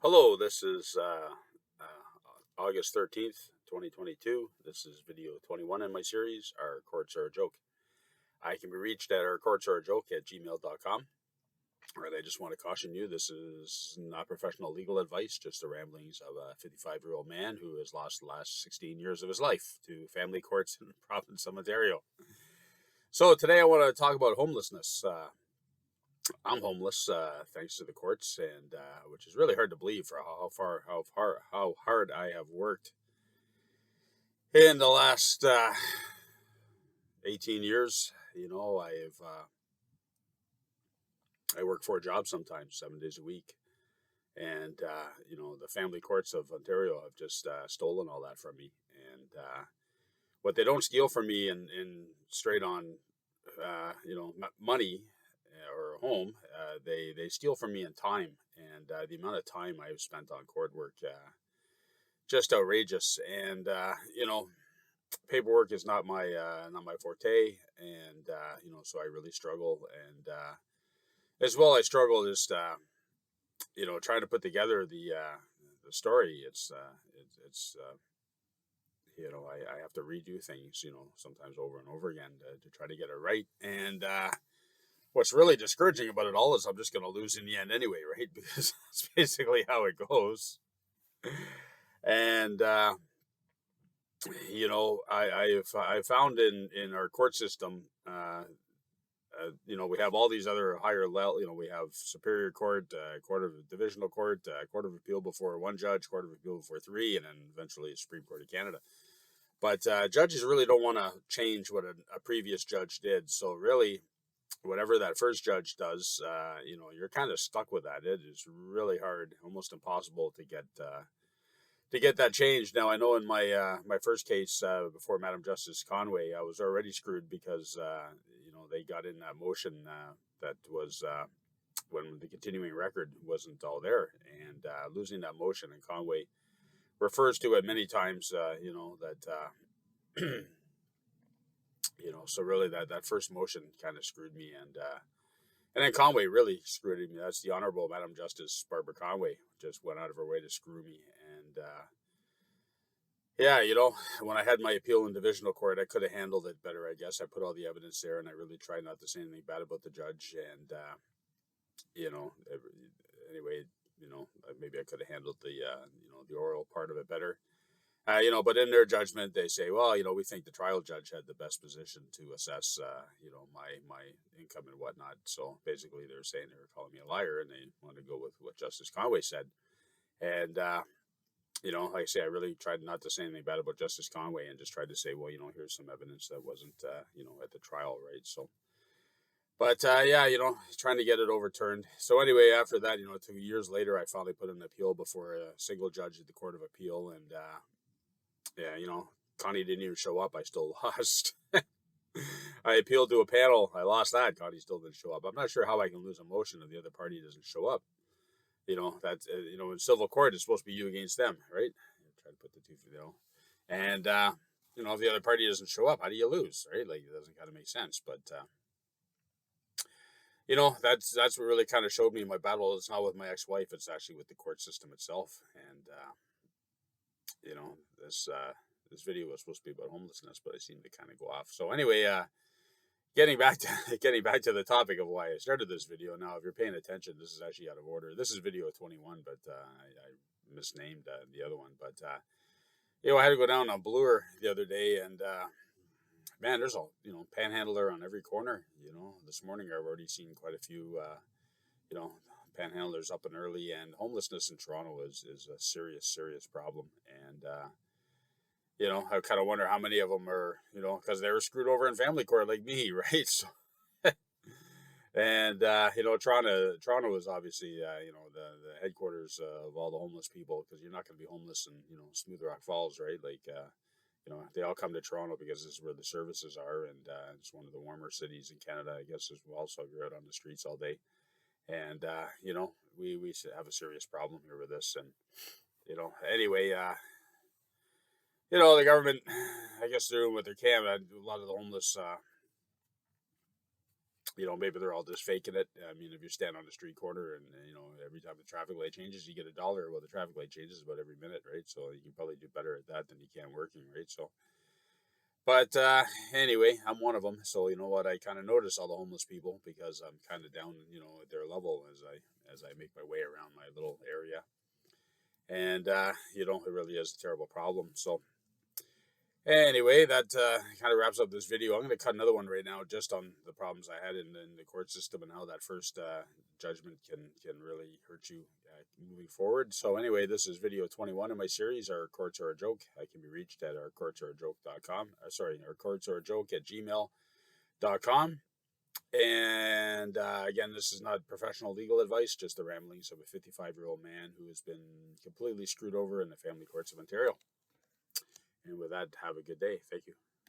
Hello, this is August 13th, 2022. This is video 21 in my series, Our Courts Are a Joke. I can be reached at ourcourtsareajoke at gmail.com. Right, I just want to caution you, this is not professional legal advice, just the ramblings of a 55-year-old man who has lost the last 16 years of his life to family courts in the province of Ontario. So today I want to talk about homelessness. I'm homeless, thanks to the courts, and which is really hard to believe for how hard I have worked in the last 18 years. I work 4 jobs sometimes, 7 days a week, and the family courts of Ontario have just stolen all that from me. And what they don't steal from me in straight on, money or a home, they steal from me in time, and the amount of time I've spent on court work, just outrageous. And paperwork is not my forte, and so I really struggle. And as well, I struggle just trying to put together the story. I have to redo things, sometimes over and over again to try to get it right. And what's really discouraging about it all is I'm just going to lose in the end anyway, right? Because that's basically how it goes. And I found in our court system, we have all these other higher level. We have Superior Court, Court of Divisional Court, Court of Appeal before one judge, Court of Appeal before three, and then eventually Supreme Court of Canada. But judges really don't want to change what a previous judge did. So really, whatever that first judge does, you're kind of stuck with that. It is really hard, almost impossible to get that changed. Now I know in my first case before Madam Justice Conway, I was already screwed because they got in that motion that was when the continuing record wasn't all there, and losing that motion. And Conway refers to it many times. So really that first motion kind of screwed me, and then Conway really screwed me. That's the Honorable Madam Justice Barbara Conway just went out of her way to screw me. And when I had my appeal in divisional court, I could have handled it better, I guess. I put all the evidence there, and I really tried not to say anything bad about the judge. And anyway, maybe I could have handled the oral part of it better. But in their judgment, they say, well, we think the trial judge had the best position to assess, my income and whatnot. So basically, they're saying they were calling me a liar, and they want to go with what Justice Conway said. And like I say, I really tried not to say anything bad about Justice Conway, and just tried to say, well, here's some evidence that wasn't, at the trial, right? So, but trying to get it overturned. So anyway, after that, 2 years later, I finally put an appeal before a single judge at the Court of Appeal, and Connie didn't even show up. I still lost. I appealed to a panel. I lost that. Connie still didn't show up. I'm not sure how I can lose a motion and the other party doesn't show up. That's in civil court, it's supposed to be you against them, right? Try to put the two, and if the other party doesn't show up, how do you lose, right? Like, it doesn't kind of make sense. But that's what really kind of showed me my battle. It's not with my ex-wife; it's actually with the court system itself. And this video was supposed to be about homelessness, but I seem to kind of go off. So anyway, getting back to the topic of why I started this video. Now, if you're paying attention, this is actually out of order. This is video 21, but I misnamed the other one. But I had to go down on Bloor the other day, and man, there's a panhandler on every corner. This morning I've already seen quite a few panhandlers up and early, and homelessness in Toronto is a serious problem. And I kind of wonder how many of them are, because they were screwed over in family court like me, right? So, and Toronto is obviously the headquarters of all the homeless people, because you're not going to be homeless in Smooth Rock Falls, right? Like they all come to Toronto because this is where the services are, and it's one of the warmer cities in Canada, I guess, as well. So you're out on the streets all day, and we have a serious problem here with this. And anyway. The government, I guess, they're doing what they can. A lot of the homeless, maybe they're all just faking it. I mean, if you stand on the street corner and, every time the traffic light changes, you get $1. Well, the traffic light changes about every minute, right? So you can probably do better at that than you can working, right? So, but anyway, I'm one of them. So you know what? I kind of notice all the homeless people because I'm kind of down, at their level as I make my way around my little area. And it really is a terrible problem. So anyway, that kind of wraps up this video. I'm going to cut another one right now just on the problems I had in the court system and how that first judgment can really hurt you moving forward. So anyway, this is video 21 in my series, Our Courts Are a Joke. I can be reached at ourcourtsareajoke.com. ourcourtsareajoke@gmail.com. And again, this is not professional legal advice, just the ramblings of a 55-year-old man who has been completely screwed over in the family courts of Ontario. And with that, have a good day. Thank you.